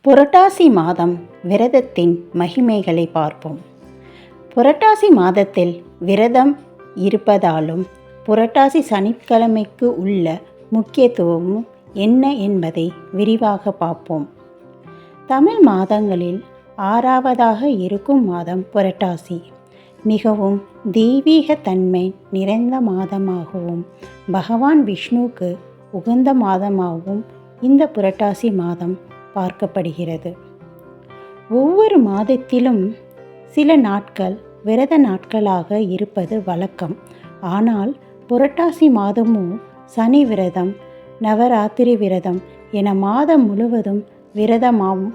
புரட்டாசி மாதம் விரதத்தின் மகிமைகளை பார்ப்போம். புரட்டாசி மாதத்தில் விரதம் இருப்பதாலும் புரட்டாசி சனிக்கிழமைக்கு உள்ள முக்கியத்துவமும் என்ன என்பதை விரிவாக பார்ப்போம். தமிழ் மாதங்களில் 6வதாக இருக்கும் மாதம் புரட்டாசி. மிகவும் தெய்வீக தன்மை நிறைந்த மாதமாகவும் பகவான் விஷ்ணுவுக்கு உகந்த மாதமாகவும் இந்த புரட்டாசி மாதம் பார்க்கப்படுகிறது. ஒவ்வொரு மாதத்திலும் சில நாட்கள் விரத நாட்களாக இருப்பது வழக்கம். ஆனால் புரட்டாசி மாதமும் சனி விரதம், நவராத்திரி விரதம் என மாதம் முழுவதும் விரதமாகவும்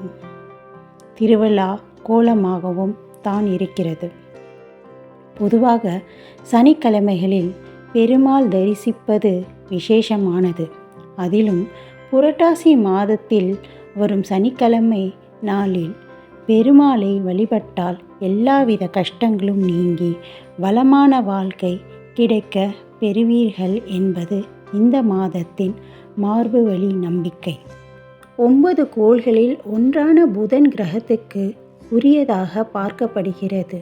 திருவிழா கோலமாகவும் தான் இருக்கிறது. பொதுவாக சனிக்கிழமைகளில் பெருமாள் தரிசிப்பது விசேஷமானது. அதிலும் புரட்டாசி மாதத்தில் வரும் சனிக்கிழமை நாளில் பெருமாளை வழிபட்டால் எல்லாவித கஷ்டங்களும் நீங்கி வளமான வாழ்க்கை கிடைக்க பெறுவீர்கள் என்பது இந்த மாதத்தின் மார்பு வழி நம்பிக்கை. 9 கோள்களில் ஒன்றான புதன் கிரகத்துக்கு உரியதாக பார்க்கப்படுகிறது.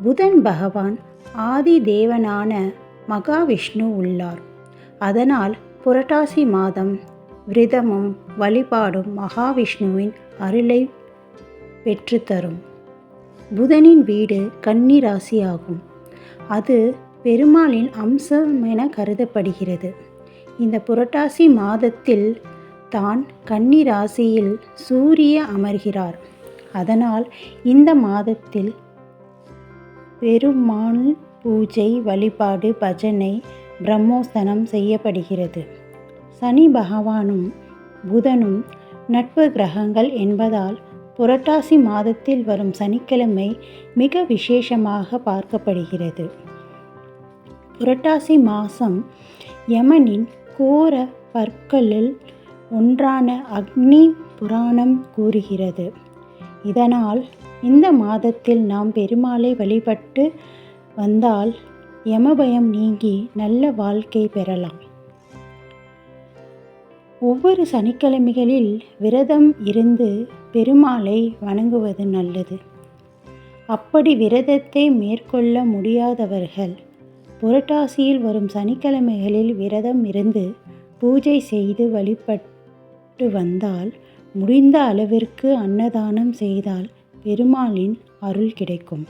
புதன் பகவான் ஆதி தேவனான மகாவிஷ்ணு உள்ளார். அதனால் புரட்டாசி மாதம் விரதமும் வழிபாடும் மகாவிஷ்ணுவின் அருளை பெற்றுத்தரும். புதனின் வீடு கன்னி ராசியாகும். அது பெருமாளின் அம்சம் என கருதப்படுகிறது. இந்த புரட்டாசி மாதத்தில் தான் கன்னி ராசியில் சூரிய அமர்கிறார். அதனால் இந்த மாதத்தில் பெருமாள் பூஜை, வழிபாடு, பஜனை, பிரம்மோற்சவம் செய்யப்படுகிறது. சனி பகவானும் புதனும் நட்பு கிரகங்கள் என்பதால் புரட்டாசி மாதத்தில் வரும் சனிக்கிழமை மிக விசேஷமாக பார்க்கப்படுகிறது. புரட்டாசி மாதம் யமனின் கோர பற்களில் ஒன்றான அக்னி புராணம் கூறுகிறது. இதனால் இந்த மாதத்தில் நாம் பெருமாளை வழிபட்டு வந்தால் யமபயம் நீங்கி நல்ல வாழ்க்கை பெறலாம். ஒவ்வொரு சனிக்கிழமைகளில் விரதம் இருந்து பெருமாளை வணங்குவது நல்லது. அப்படி விரதத்தை மேற்கொள்ள முடியாதவர்கள் புரட்டாசியில் வரும் சனிக்கிழமைகளில் விரதம் இருந்து பூஜை செய்து வழிபட்டு வந்தால், முடிந்த அளவிற்கு அன்னதானம் செய்தால் பெருமாளின் அருள் கிடைக்கும்.